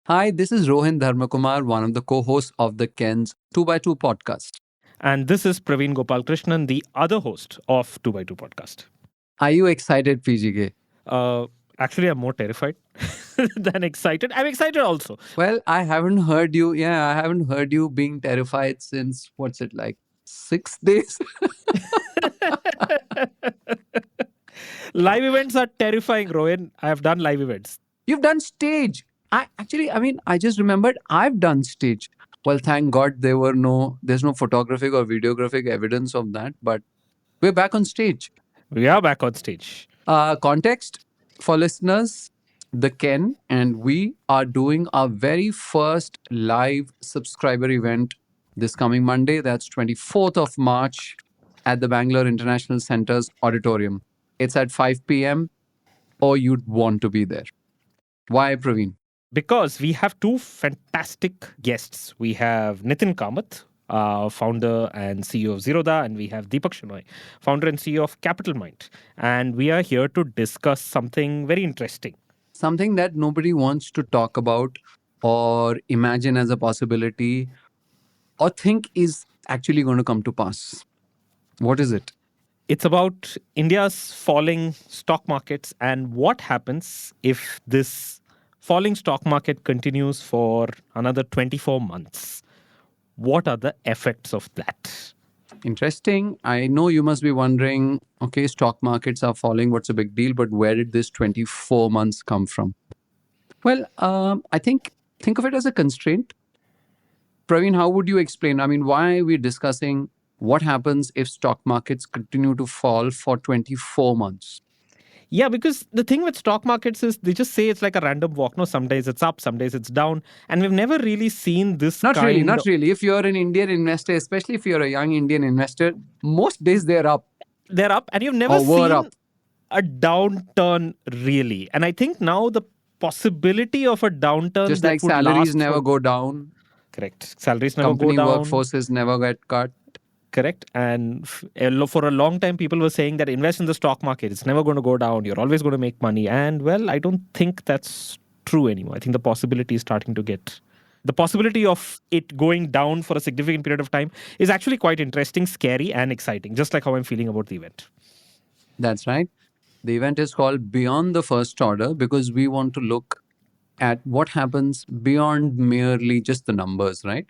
Hi, this is Rohin Dharmakumar, one of the co-hosts of the Ken's 2 by 2 podcast. And this is Praveen Gopalkrishnan, the other host of 2 by 2 podcast. Are you excited, PGK? Uh, Actually, I'm more terrified than excited. I'm excited also. Well, I haven't heard you. Yeah, I haven't heard you being terrified since what's it like 6 days? Live events are terrifying, Rohan. I have done live events. You've done stage. I just remembered I've done stage. Well, thank God there's no photographic or videographic evidence of that, but we're back on stage. We are back on stage. Context for listeners, the Ken and we are doing our very first live subscriber event this coming Monday. That's 24th of March at the Bangalore International Center's auditorium. It's at 5 p.m. or you'd want to be there. Why, Praveen? Because we have two fantastic guests. We have Nitin Kamath, founder and CEO of Zerodha, and we have Deepak Shenoy, founder and CEO of Capital Mind. And we are here to discuss something very interesting. Something that nobody wants to talk about or imagine as a possibility or think is actually going to come to pass. What is it? It's about India's falling stock markets and what happens if this falling stock market continues for another 24 months. What are the effects of that? Interesting. I know you must be wondering, okay, stock markets are falling. What's a big deal? But where did this 24 months come from? Well, I think of it as a constraint. Praveen, how would you explain? I mean, why are we discussing what happens if stock markets continue to fall for 24 months? Yeah, because the thing with stock markets is they just say it's like a random walk. No, some days it's up, some days it's down. And we've never really seen this Not really. If you're an Indian investor, especially if you're a young Indian investor, most days they're up. They're up, and you've never Or were seen up. a downturn really. And I think now the possibility of a downturn Just that like would salaries last never for- go down, Correct. Salaries never company go down. workforces never get cut. Correct. And for a long time, people were saying that invest in the stock market. It's never going to go down. You're always going to make money. And well, I don't think that's true anymore. I think the possibility is starting to get. The possibility of it going down for a significant period of time is actually quite interesting, scary, and exciting, just like how I'm feeling about the event. That's right. The event is called Beyond the First Order because we want to look at what happens beyond merely just the numbers, right?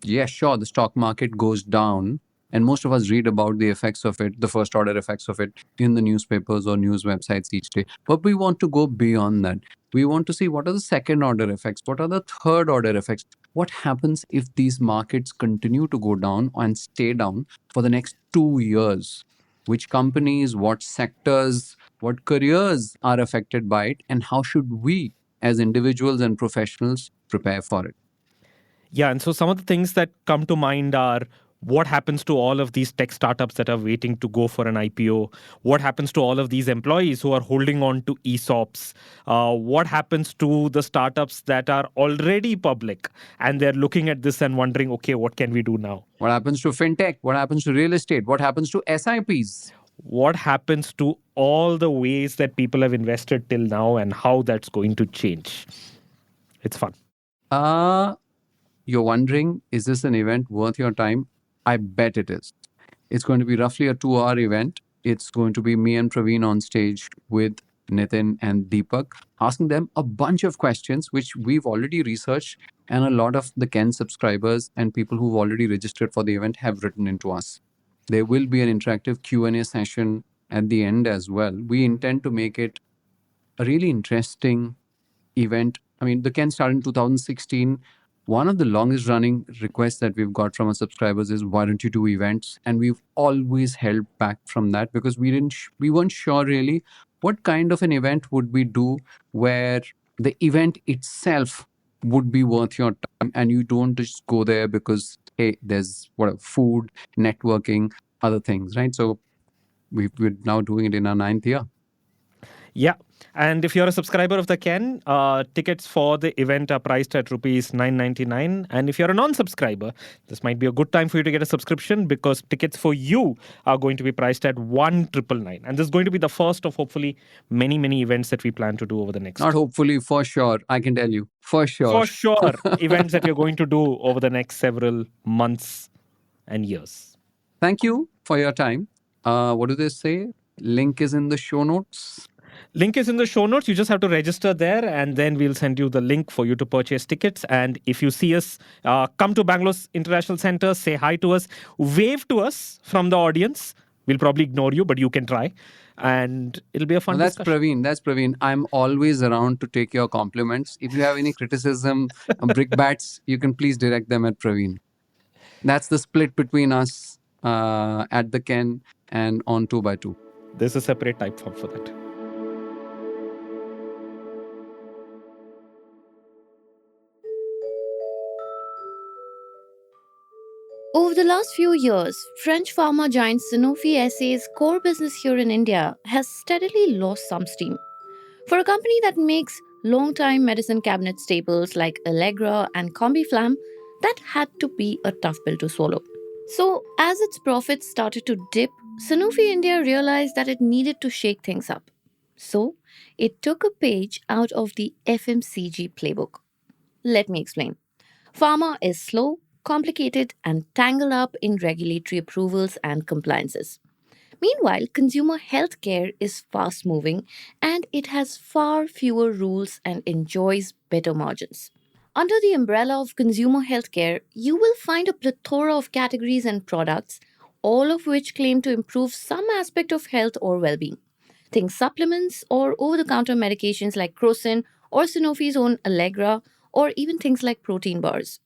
Yeah, sure, the stock market goes down, and most of us read about the effects of it, the first order effects of it in the newspapers or news websites each day. But we want to go beyond that. We want to see what are the second order effects, what are the third order effects, what happens if these markets continue to go down and stay down for the next 2 years. Which companies, what sectors, what careers are affected by it, and how should we as individuals and professionals prepare for it? Yeah, and so some of the things that come to mind are what happens to all of these tech startups that are waiting to go for an IPO? What happens to all of these employees who are holding on to ESOPs? What happens to the startups that are already public and they're looking at this and wondering, okay, what can we do now? What happens to fintech? What happens to real estate? What happens to SIPs? What happens to all the ways that people have invested till now and how that's going to change? It's fun. You're wondering, is this an event worth your time? I bet it is. It's going to be roughly a 2 hour event. It's going to be me and Praveen on stage with Nitin and Deepak, asking them a bunch of questions which we've already researched, and a lot of the Ken subscribers and people who've already registered for the event have written into us. There will be an interactive Q&A session at the end as well. We intend to make it a really interesting event. I mean, the Ken started in 2016. One of the longest running requests that we've got from our subscribers is why don't you do events? And we've always held back from that because we weren't sure really what kind of an event would we do where the event itself would be worth your time and you don't just go there because hey, there's food, networking, other things, right? So we're now doing it in our 9th year. Yeah. And if you're a subscriber of the Ken, tickets for the event are priced at rupees 999. And if you're a non-subscriber, this might be a good time for you to get a subscription because tickets for you are going to be priced at 1999. And this is going to be the first of hopefully many, many events that we plan to do over the next. Not hopefully, for sure. I can tell you. For sure. For sure, events that we're going to do over the next several months and years. Thank you for your time. What do they say? Link is in the show notes. Link is in the show notes. You just have to register there and then we'll send you the link for you to purchase tickets. And if you see us, come to Bangalore's International Center, say hi to us, wave to us from the audience. We'll probably ignore you, but you can try. And it'll be a fun discussion. Praveen. That's Praveen. I'm always around to take your compliments. If you have any criticism, brickbats, you can please direct them at Praveen. That's the split between us at the Ken and on 2x2. There's a separate type form for that. Over the last few years, French pharma giant Sanofi SA's core business here in India has steadily lost some steam. For a company that makes long-time medicine cabinet staples like Allegra and Combiflam, that had to be a tough pill to swallow. So, as its profits started to dip, Sanofi India realized that it needed to shake things up. So, it took a page out of the FMCG playbook. Let me explain. Pharma is slow, complicated, and tangled up in regulatory approvals and compliances. Meanwhile, consumer healthcare is fast moving and it has far fewer rules and enjoys better margins. Under the umbrella of consumer healthcare, you will find a plethora of categories and products, all of which claim to improve some aspect of health or well being. Think supplements or over the counter medications like Crocin or Sanofi's own Allegra, or even things like protein bars.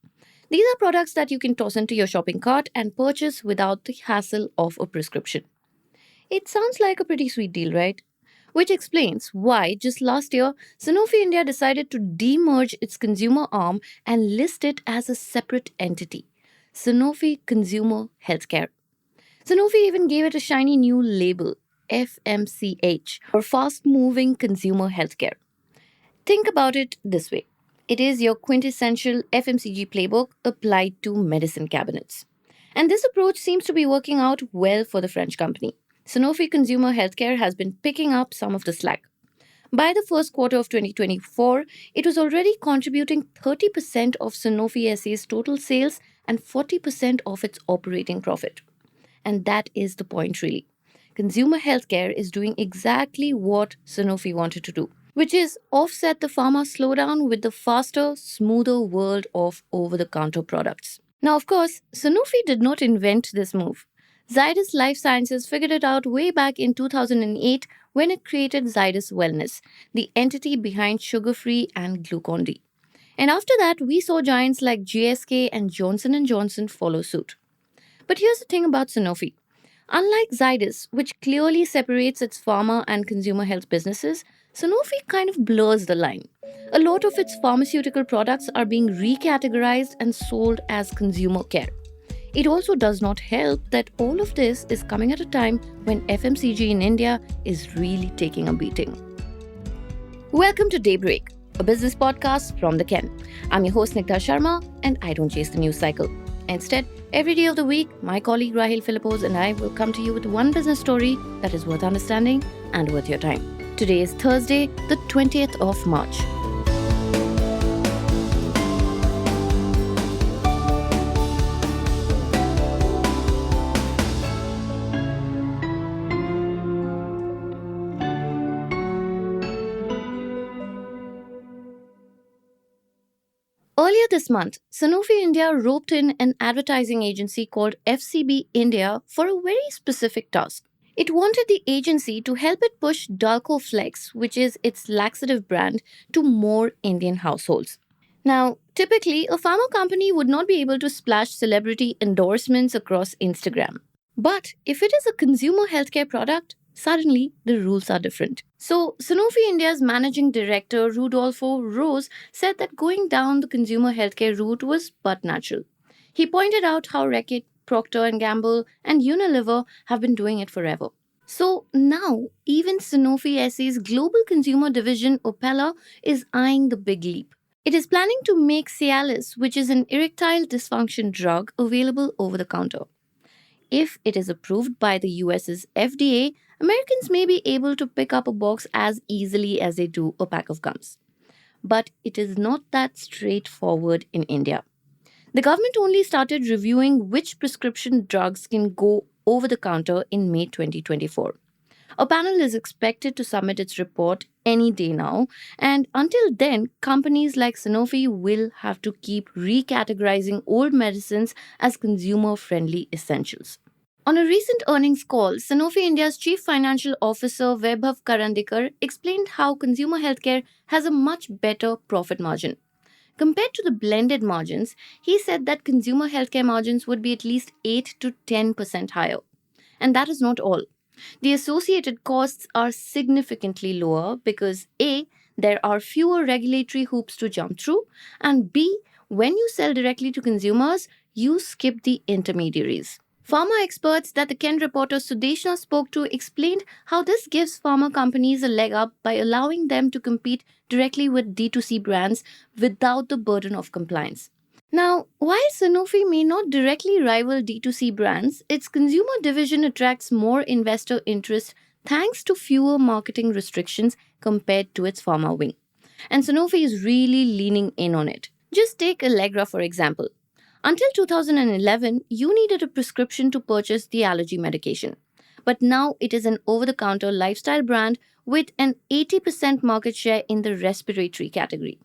These are products that you can toss into your shopping cart and purchase without the hassle of a prescription. It sounds like a pretty sweet deal, right? Which explains why just last year, Sanofi India decided to demerge its consumer arm and list it as a separate entity, Sanofi Consumer Healthcare. Sanofi even gave it a shiny new label, FMCH, or Fast Moving Consumer Healthcare. Think about it this way. It is your quintessential FMCG playbook applied to medicine cabinets. And this approach seems to be working out well for the French company. Sanofi Consumer Healthcare has been picking up some of the slack. By the first quarter of 2024, it was already contributing 30% of Sanofi SA's total sales and 40% of its operating profit. And that is the point, really. Consumer healthcare is doing exactly what Sanofi wanted to do, which is offset the pharma slowdown with the faster, smoother world of over-the-counter products. Now, of course, Sanofi did not invent this move. Zydus Life Sciences figured it out way back in 2008 when it created Zydus Wellness, the entity behind sugar-free and Glucon-D. And after that, we saw giants like GSK and Johnson & Johnson follow suit. But here's the thing about Sanofi. Unlike Zydus, which clearly separates its pharma and consumer health businesses, Sanofi kind of blurs the line. A lot of its pharmaceutical products are being recategorized and sold as consumer care. It also does not help that all of this is coming at a time when FMCG in India is really taking a beating. Welcome to Daybreak, a business podcast from the Ken. I'm your host Nikta Sharma, and I don't chase the news cycle. Instead, every day of the week, my colleague Rahil Philippos and I will come to you with one business story that is worth understanding and worth your time. Today is Thursday, the 20th of March. Earlier this month, Sanofi India roped in an advertising agency called FCB India for a very specific task. It wanted the agency to help it push Dalco Flex, which is its laxative brand, to more Indian households. Now, typically, a pharma company would not be able to splash celebrity endorsements across Instagram. But if it is a consumer healthcare product, suddenly the rules are different. So, Sanofi India's managing director, Rudolfo Rose, said that going down the consumer healthcare route was but natural. He pointed out how Reckitt, Procter & Gamble, and Unilever have been doing it forever. So now, even Sanofi SA's global consumer division, Opella, is eyeing the big leap. It is planning to make Cialis, which is an erectile dysfunction drug, available over the counter. If it is approved by the US's FDA, Americans may be able to pick up a box as easily as they do a pack of gums. But it is not that straightforward in India. The government only started reviewing which prescription drugs can go over the counter in May 2024. A panel is expected to submit its report any day now, and until then, companies like Sanofi will have to keep recategorizing old medicines as consumer friendly essentials. On a recent earnings call, Sanofi India's Chief Financial Officer Vaibhav Karandikar explained how consumer healthcare has a much better profit margin. Compared to the blended margins, he said that consumer healthcare margins would be at least 8 to 10% higher. And that is not all. The associated costs are significantly lower because A, there are fewer regulatory hoops to jump through, and B, when you sell directly to consumers, you skip the intermediaries. Pharma experts that the Ken reporter Sudeshna spoke to explained how this gives pharma companies a leg up by allowing them to compete directly with D2C brands without the burden of compliance. Now, while Sanofi may not directly rival D2C brands, its consumer division attracts more investor interest thanks to fewer marketing restrictions compared to its pharma wing. And Sanofi is really leaning in on it. Just take Allegra, for example. Until 2011, you needed a prescription to purchase the allergy medication. But now it is an over the counter lifestyle brand with an 80% market share in the respiratory category.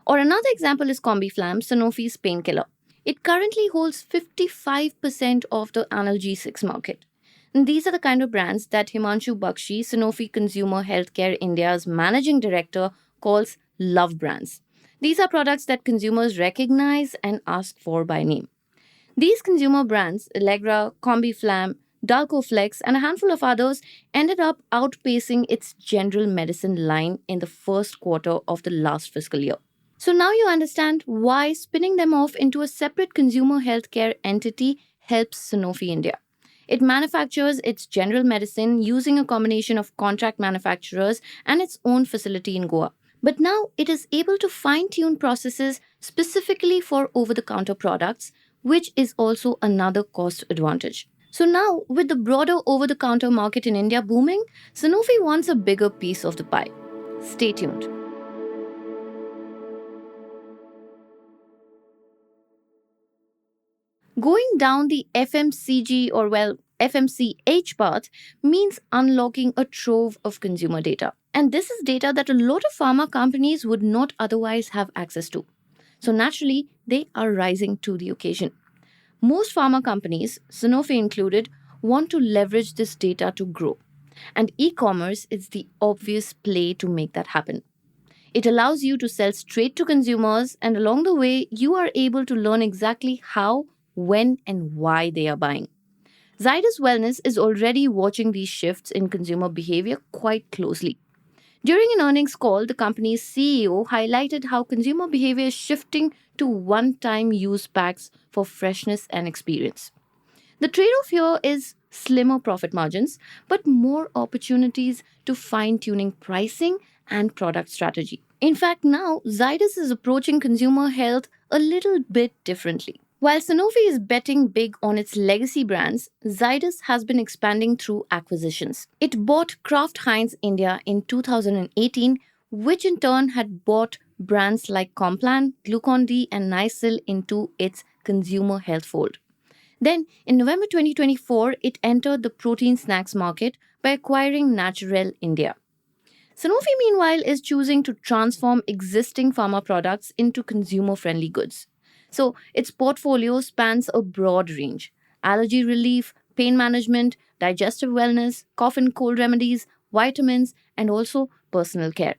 Or another example is Combiflam, Sanofi's painkiller. It currently holds 55% of the analgesics market. And these are the kind of brands that Himanshu Bakshi, Sanofi Consumer Healthcare India's managing director, calls love brands. These are products that consumers recognize and ask for by name. These consumer brands, Allegra, Combiflam, Dalcoflex, and a handful of others, ended up outpacing its general medicine line in the first quarter of the last fiscal year. So now you understand why spinning them off into a separate consumer healthcare entity helps Sanofi India. It manufactures its general medicine using a combination of contract manufacturers and its own facility in Goa. But now it is able to fine tune processes specifically for over the counter products, which is also another cost advantage. So now, with the broader over the counter market in India booming, Sanofi wants a bigger piece of the pie. Stay tuned. Going down the FMCG or, well, FMCH path means unlocking a trove of consumer data. And this is data that a lot of pharma companies would not otherwise have access to. So naturally, they are rising to the occasion. Most pharma companies, Sanofi included, want to leverage this data to grow. And e commerce is the obvious play to make that happen. It allows you to sell straight to consumers, and along the way, you are able to learn exactly how, when, and why they are buying. Zydus Wellness is already watching these shifts in consumer behavior quite closely. During an earnings call, the company's CEO highlighted how consumer behavior is shifting to one time use packs for freshness and experience. The trade off here is slimmer profit margins, but more opportunities to fine tuning pricing and product strategy. In fact, now Zydus is approaching consumer health a little bit differently. While Sanofi is betting big on its legacy brands, Zydus has been expanding through acquisitions. It bought Kraft Heinz India in 2018, which in turn had bought brands like Complan, Glucon-D, and Nycil into its consumer health fold. Then, in November 2024, it entered the protein snacks market by acquiring Naturel India. Sanofi, meanwhile, is choosing to transform existing pharma products into consumer friendly goods. So, its portfolio spans a broad range: allergy relief, pain management, digestive wellness, cough and cold remedies, vitamins, and also personal care.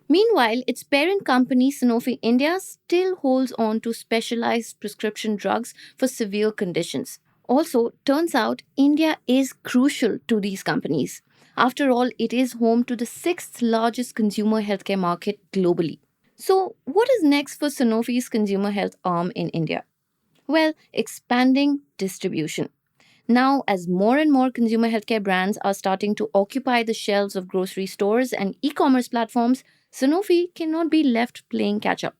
Meanwhile, its parent company, Sanofi India, still holds on to specialized prescription drugs for severe conditions. Also, turns out India is crucial to these companies. After all, it is home to the sixth largest consumer healthcare market globally. So, what is next for Sanofi's consumer health arm in India? Well, expanding distribution. Now, as more and more consumer healthcare brands are starting to occupy the shelves of grocery stores and e commerce platforms, Sanofi cannot be left playing catch up.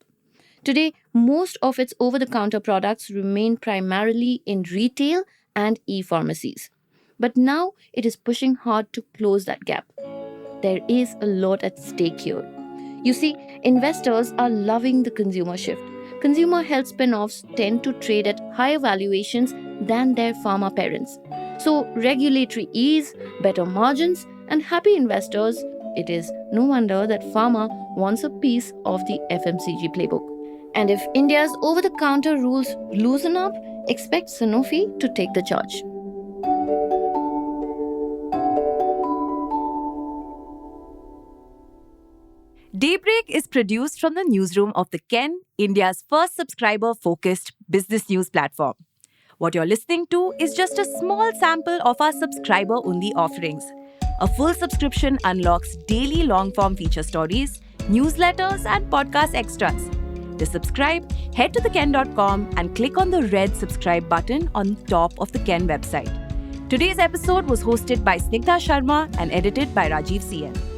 Today, most of its over the counter products remain primarily in retail and e pharmacies. But now it is pushing hard to close that gap. There is a lot at stake here. You see, investors are loving the consumer shift. Consumer health spin offs tend to trade at higher valuations than their pharma parents. So, regulatory ease, better margins, and happy investors, it is no wonder that pharma wants a piece of the FMCG playbook. And if India's over the counter rules loosen up, expect Sanofi to take the charge. Daybreak is produced from the newsroom of The Ken, India's first subscriber-focused business news platform. What you're listening to is just a small sample of our subscriber-only offerings. A full subscription unlocks daily long-form feature stories, newsletters, and podcast extras. To subscribe, head to theken.com and click on the red subscribe button on top of the Ken website. Today's episode was hosted by Snigdha Sharma and edited by Rajiv CN.